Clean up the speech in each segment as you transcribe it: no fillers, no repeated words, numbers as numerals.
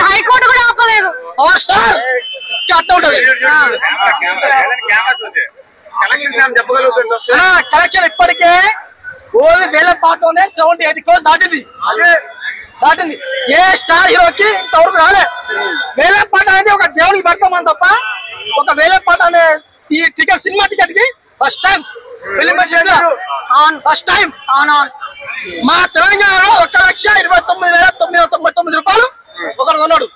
High court కూడా ఆపలేదు. Collection ఇప్పటికే ఓన్లీ వేల పాటలోనే 78 crores దాటింది. ఏ స్టార్ హీరోకి ఇంతవరకు రాలే. వేలం పాట అనేది ఒక దేవునికి పెడతామని తప్ప ఒక వేలం పాట అనే ఈ టికెట్ సినిమా టికెట్ కి ఫస్ట్ టైం మా తెలంగాణలో 1,29,999 రూపాయలు ఒకడు కొన్నాడు.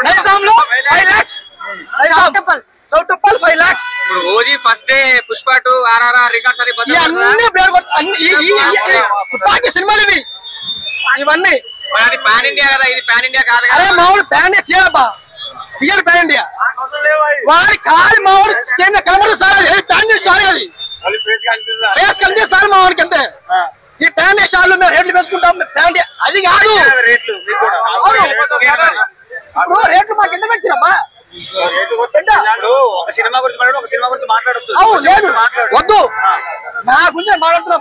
నైజాంలో 5 lakhs, Choutuppal 5 lakhs. OG first day Pushpa 2 RRR records తుపాకీ సినిమాలు ఇవన్నీ పాన్ ఇండియా కదా, ఇది పాన్ ఇండియా కాదు. అరే మామూలు పాన్ ఇండియా తీయబ్బా, తీయడు పాన్ ఇండియా. వాడి కాదు మామూలు కనబడదు సార్, పాన్ ఇండియా స్టార్ అది ఫేస్ కనిపిస్తుంది సార్ మా వాడికి అంతే. ఈ పాన్ ఇండియా స్టార్లు మేము రేట్లు పెంచుకుంటాం, పాన్ ఇండియా అది కాదు. రేట్లు మాకు ఎంత పెంచినబ్బా? లేదు వద్దు, నా గురించి మాట్లాడుతున్నా.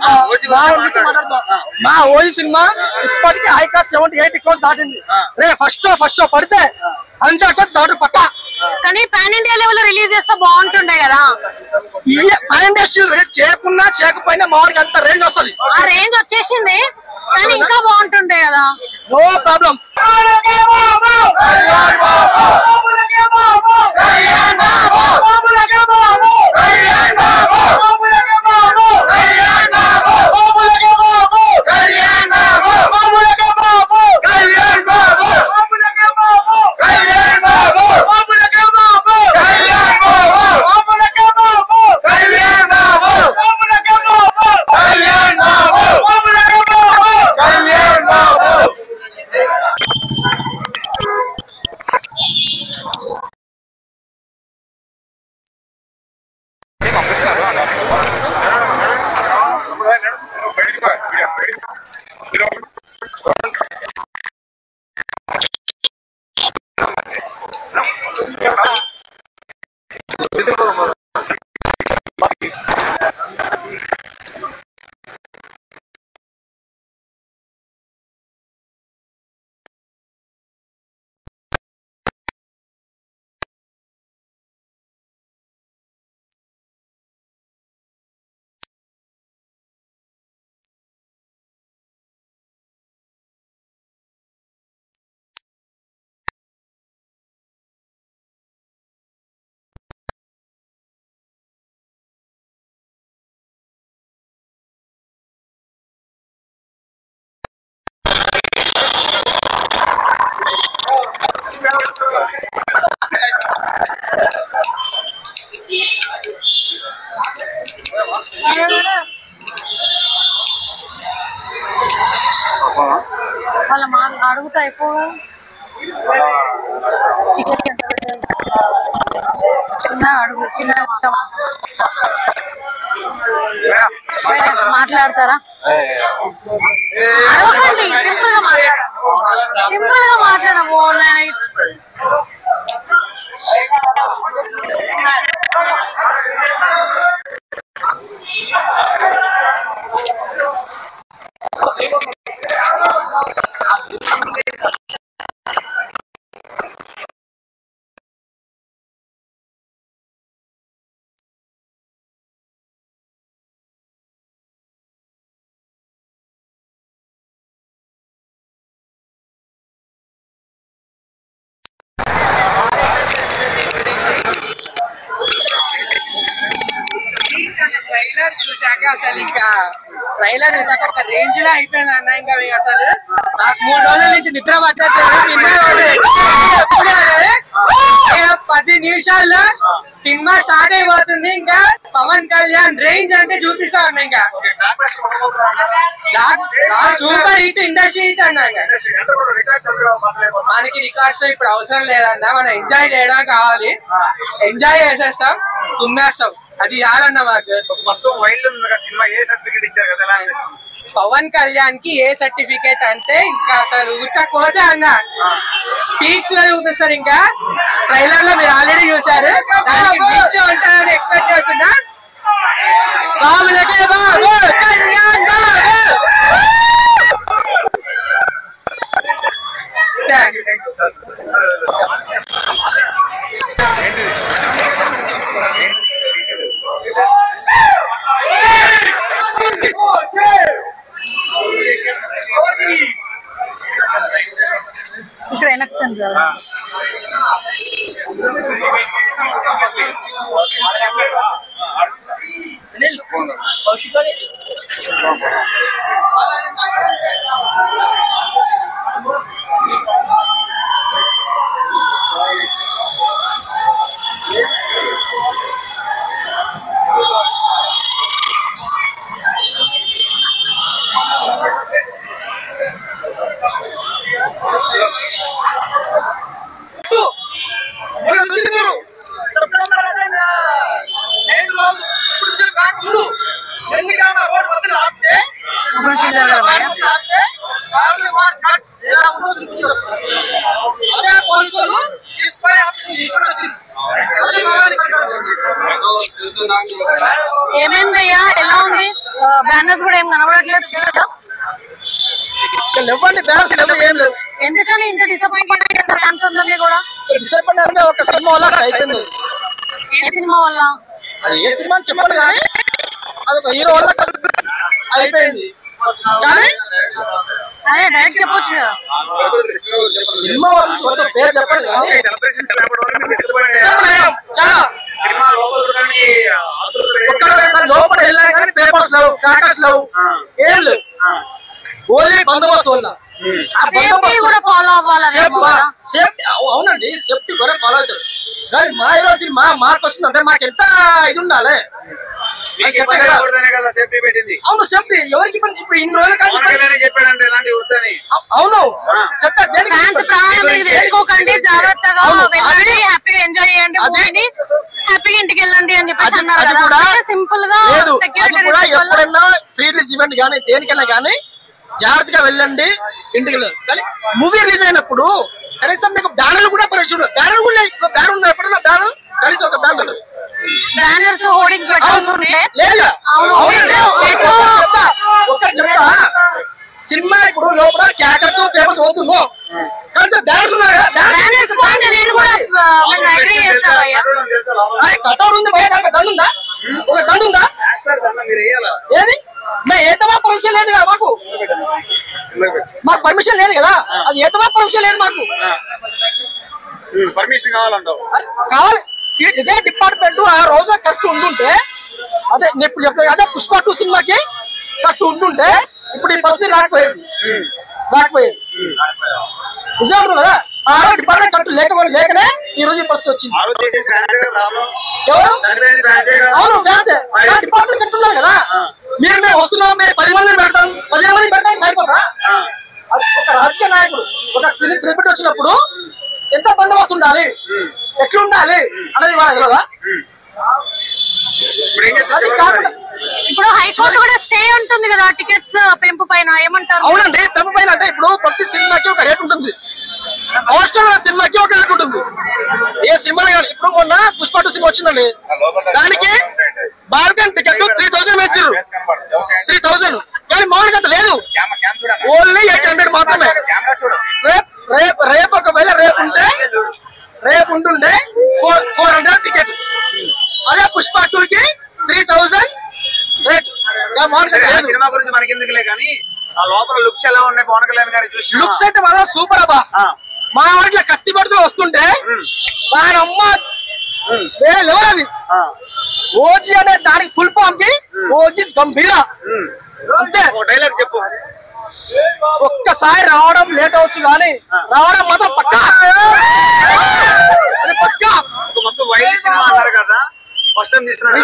మా ఓజీ సినిమా ఇప్పటికీ హైకాస్ట్ 78 crores దాటింది. రే ఫస్ట్ షో పడితే 100 crores దాటు పక్క. కానీ పాన్ ఇండియా లెవెల్ రిలీజ్ చేస్తే బాగుంటుండే కదా. ఈ పాన్ ఇండస్ట్రీ చేయకున్నా చేయకపోయినా మా వారికి అంత రేంజ్ వస్తుంది. ఆ రేంజ్ వచ్చేసింది కానీ ఇంకా బాగుంటుండే కదా. No problem. వాళ్ళ మాట అడుగుతా అయిపోగా చిన్న అడుగు, చిన్న మాట్లాడతారా? అడగండి, సింపుల్ గా మాట్లాడము. ట్రైలర్ చూసాక అసలు ఇంకా ట్రైలర్ చూసాక ఒక రేంజ్ లో అయిపోయింది అన్న. ఇంకా అసలు నాకు 3 రోజుల నుంచి నిద్ర పట్టట్లేదు. సినిమా 10 నిమిషాల్లో సినిమా స్టార్ట్ అయిపోతుంది. ఇంకా పవన్ కళ్యాణ్ రేంజ్ అంటే చూపిస్తా ఉన్నా. ఇంకా సూపర్ హిట్, ఇండస్ట్రీ హిట్ అన్నా. మనకి రికార్డ్స్ ఇప్పుడు అవసరం లేదన్నా, మనం ఎంజాయ్ చేయడం కావాలి. ఎంజాయ్ చేసేస్తాం, తుమ్మేస్తాం, అది చాలన్న మాకు. పవన్ కళ్యాణ్ కి ఏ సర్టిఫికేట్ అంటే ఇంకా అసలు ఊచకపోతే అన్న పీక్స్ లో చూపిస్తారు. ఇంకా ట్రైలర్ లో మీరు ఆల్రెడీ చూసారు, దానికి మించి ఉంటారని ఎక్స్పెక్ట్ చేస్తున్నా. బాబులకే బాబు కళ్యాణ్ బాబు. ఏమైందయ్యా? ఎలా ఉంది? బ్యానర్స్ కూడా ఏం కనబడట్లేదు. ఎందుకని ఇంత డిసప్పాయింట్మెంట్ ఫ్యాన్స్ అందరినీ కూడా? డిసప్పాయింట్ అంటే ఒక సినిమా వల్ల అయిపోయింది. ఏ సినిమా వల్ల? అది ఏ సినిమా అని చెప్పండి కానీ అదొక హీరో వల్ల అయిపోయింది. కానీ అదే డైరెక్ట్ చెప్పొచ్చు కదా. సినిమా వల్ల పేరు చెప్పండి కానీ లోపల వెళ్ళా కానీ పేపర్స్ లేవు, క్రాకర్స్ లేవు, ఏం లేవు. ఓన్లీ బందోబస్తు వల్ల కూడా ఫాలో అవ్వాలి. సేఫ్టీ అవునండి, సేఫ్టీ కూడా ఫాలో అవుతారు. కానీ మా హీరో సినిమా మార్క్ వస్తుంది అంటే మాకు ఎంత ఇది ఉండాలి. అవును సేఫ్టీ ఎవరికి ఇప్పుడు ఇన్ని రోజులు అవును చేసుకోకండి, జాగ్రత్తగా వెళ్ళండి, హ్యాపీగా ఎంజాయ్ చేయండి, హ్యాపీగా ఇంటికి వెళ్ళండి అని చెప్పేసి అన్నారు. సింపుల్ గా ఎప్పుడైనా ఫ్రీ రిలీజ్ ఈవెంట్ కానీ దేనికైనా కానీ జాగ్రత్తగా వెళ్ళండి, ఇంటికి వెళ్ళారు. కానీ మూవీ రిలీజ్ అయినప్పుడు కనీసం మీకు బ్యానర్లు కూడా పరిచయం, బ్యానర్ కూడా బ్యానర్ ఉంది. ఎప్పుడైనా బ్యానర్ కనీసం ఒక బ్యానర్ బ్యానర్స్ హోర్డింగ్స్ లేదా ఒక్కటి చెప్తా. సినిమా ఇప్పుడు లోపల క్యాకర్స్ పేపర్స్ అవుతుందో కానీ బ్యానర్స్ ఉన్నాయి. కటౌట్ ఉంది, బయట దండు ఉందా? ఒక దండు ఉందా? ఏది ఏతమా పర్మిషన్ లేదు కదా మాకు, మాకు పర్మిషన్ లేదు కదా. అది ఏతమా పర్మిషన్ లేదు మాకు, పర్మిషన్ కావాలంటావు. కావాలి. ఇదే డిపార్ట్మెంట్ ఆ రోజు కరెక్ట్ ఉంటుంటే అదే ఇప్పుడు చెప్పలేదు అదే పుష్ప 2 సినిమాకి కరెక్ట్ ఉంటుంటే ఇప్పుడు ఈ పరిస్థితి రాకపోయేది. నిజం కదా. ఆ రోజు డిపార్ట్మెంట్ కరెక్ట్ లేకనే ఈ రోజు ఈ పరిస్థితి వచ్చింది. అవును ఫ్యాన్సే డిపార్ట్మెంట్ కరెక్ట్ ఉన్నారు కదా. మేము వస్తున్నాం, మేము 10 మందిని పెడతాం, 15 మందిని పెడతాం సరిపోతా. ఒక రాజకీయ నాయకుడు ఒక సినీ సెలబ్రిటీ వచ్చినప్పుడు ఎంత బందోబస్తు ఉండాలి, ఎట్లుండాలి అనేది వాళ్ళ తెలియదా? ఇప్పుడు హైకోర్టు కూడా స్టే ఉంటుంది కదా టికెట్స్ పెంపు పైన, ఏమంటారు? అవునండి, పెంపు పైన అంటే ఇప్పుడు ప్రతి సినిమాకి ఒక రేట్ ఉంటుంది, అవసరం సినిమాకి ఒక రేట్ ఉంటుంది. ఏ సినిమా కానీ ఇప్పుడు మొన్న పుష్ప 2 సినిమా వచ్చిందండి, దానికి బార్గెన్ టికెట్ 3000 ఇచ్చారు. 3000 కానీ మామూలుగా అంత లేదు, ఓన్లీ 800 మాత్రమే. రేపు ఒకవేళ రేపు ఉంటుండే 400 టికెట్. అదే పుష్ప 2కి 3000 రేట్. సినిమా గురించి మనకి ఎందుకులే కానీ ఆ లోపల లుక్స్ ఎలా ఉన్నాయి పవన్ కళ్యాణ్ గారి చూసి? లుక్స్ అయితే మాత్రం సూపర్ అబ్బా. మా వాటిలో కత్తి పడుతూ వస్తుంటే దాని అమ్మ వేరే లెవెల్. అది ఓజీ అనే దానికి ఫుల్ ఫామ్ కి ఓజీ గంభీర అంతే. డైలాగ్ చెప్పు. ఒక్కసారి రావడం లేట్ అవచ్చు కానీ రావడం మాత్రం పక్కా, అది పక్కా. మొత్తం వైల్డ్ సినిమా అన్నారు కదా, ఫస్ట్ టైం తీసుకున్నాడు.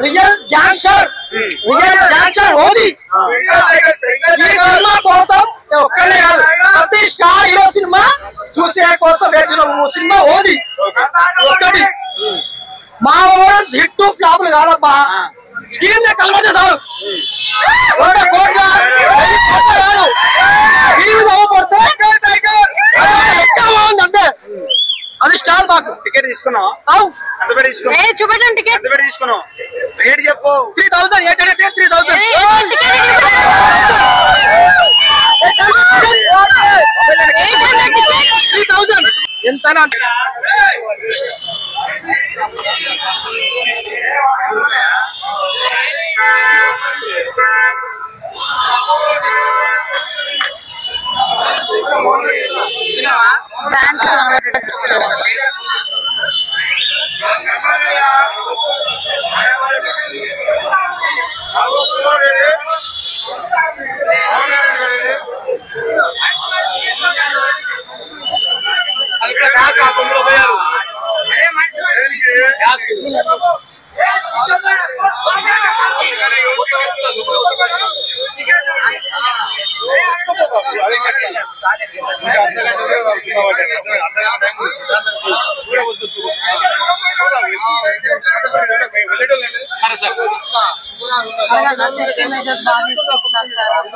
Real gangster OG. ఈ సినిమా కోసం ఒక్కడే కాదు, ప్రతి స్టార్ హీరో సినిమా చూసే కోసం వేసిన సినిమా ఓజీ ఒక్కటి. మా ఓడు హిట్ ఫ్లాపులు కాదబ్బా, స్క్రీన్ కలవతే చాలు. అంటే అది స్టార్ మాకు. టికెట్ తీసుకున్నావు? ఎంత పెట్టి తీసుకున్నావు? ఎంత పెట్టి తీసుకున్నావు? రేట్ చెప్పు. 3000. 3000 ఎంత ఫ్యాన్స్ ఇమేజెస్ బాగా తీసుకుంటున్నారు సార్.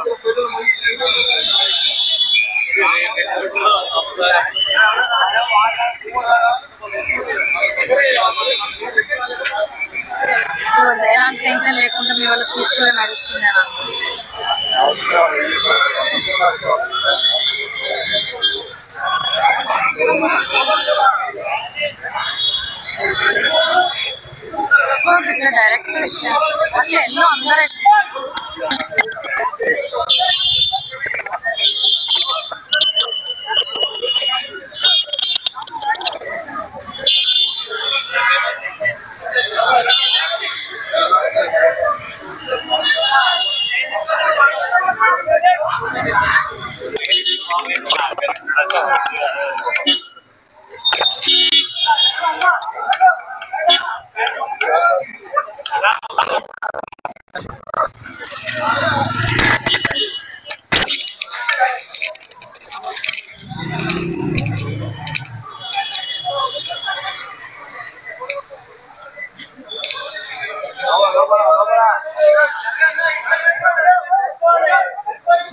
ఎలాంటి టెన్షన్ లేకుండా మీ వాళ్ళకి తీసుకుని నడుస్తున్నాను. ఇట్లా డైరెక్ట్ అట్లా ఎన్నో అందరూ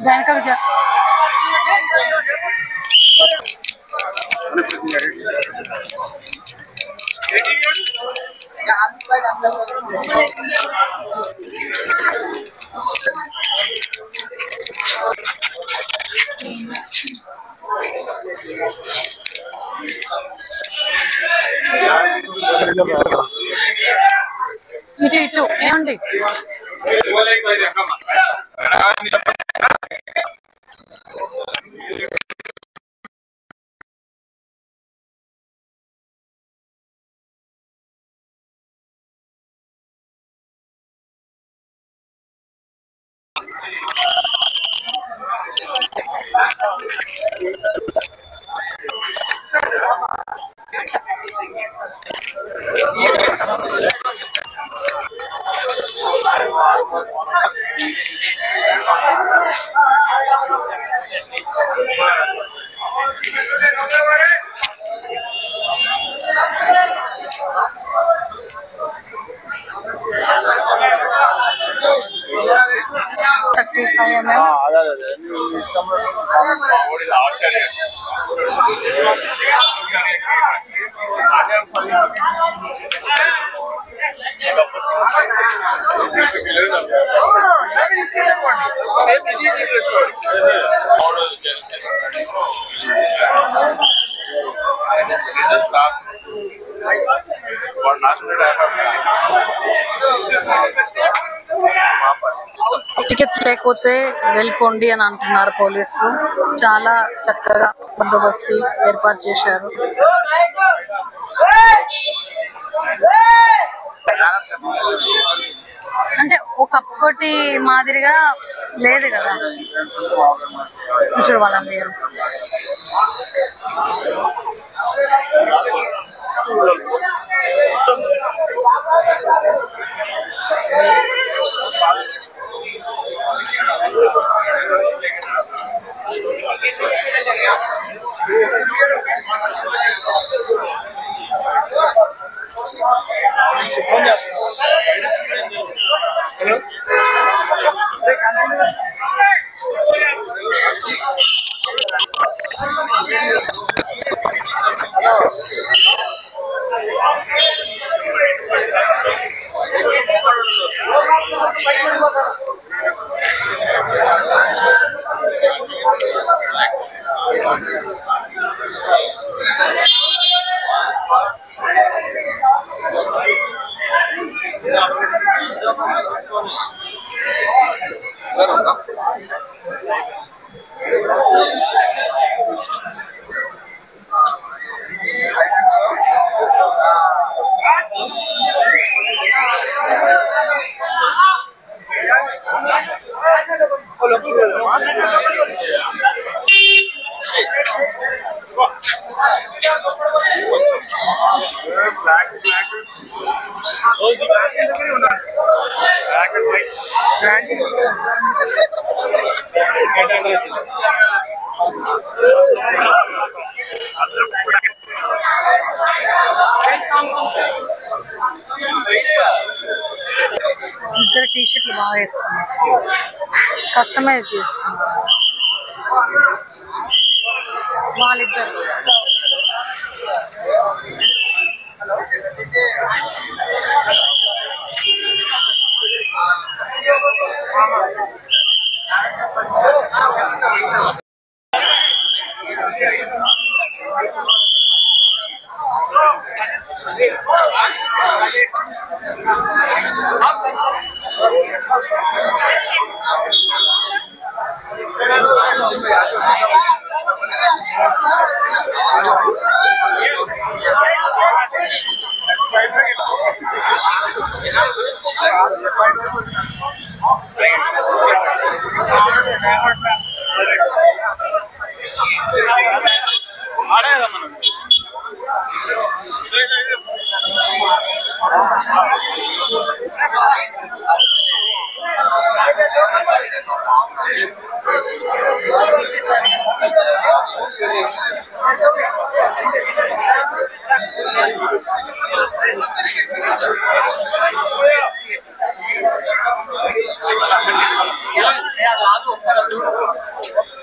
వెనక విజయ ఇటు ఇటు ఏమండి టికెట్స్ లేకపోతే వెళ్ళిపోండి అని అంటున్నారు పోలీసులు. చాలా చక్కగా బందోబస్తు ఏర్పాటు చేశారు. అంటే ఒకప్పటి మాదిరిగా లేదు కదా చూడవాళ్ళం మీరు. ఇద్దరు టీ షర్ట్లు బాగా వేసుకున్నారు, కస్టమైజ్ చేసుకున్నారు వాళ్ళిద్దరు.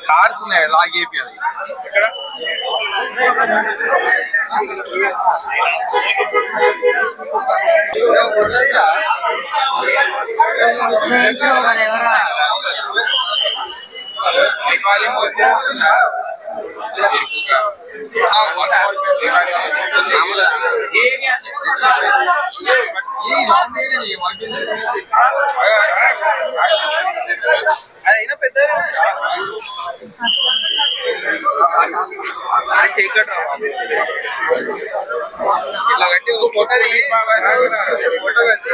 కార్స్ ఉన్నాయి లాగేపి అయినా పెద్ద చేయకట్రా ఇట్లా కట్టి ఫోటో ఫోటో కట్టి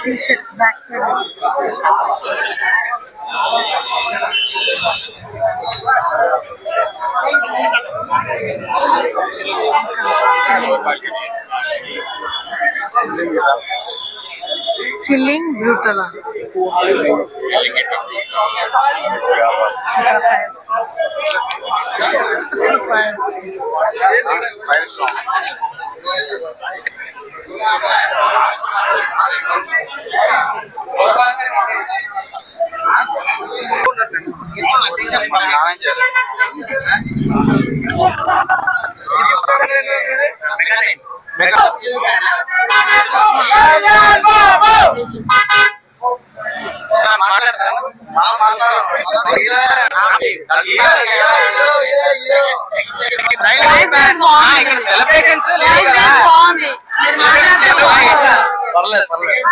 T-shirts backside. Filling brutal. పర్లేదు పర్లేదు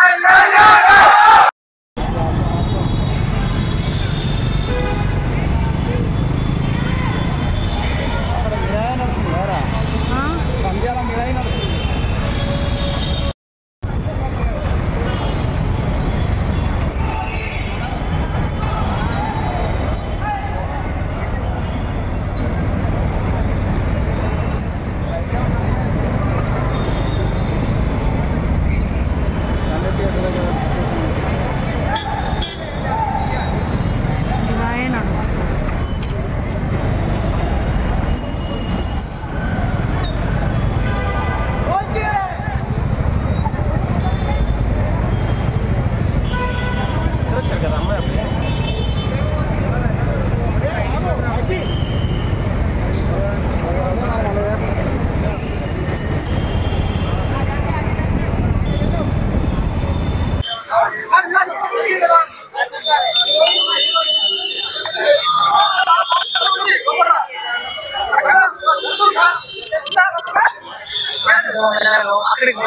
ఇక్కడికి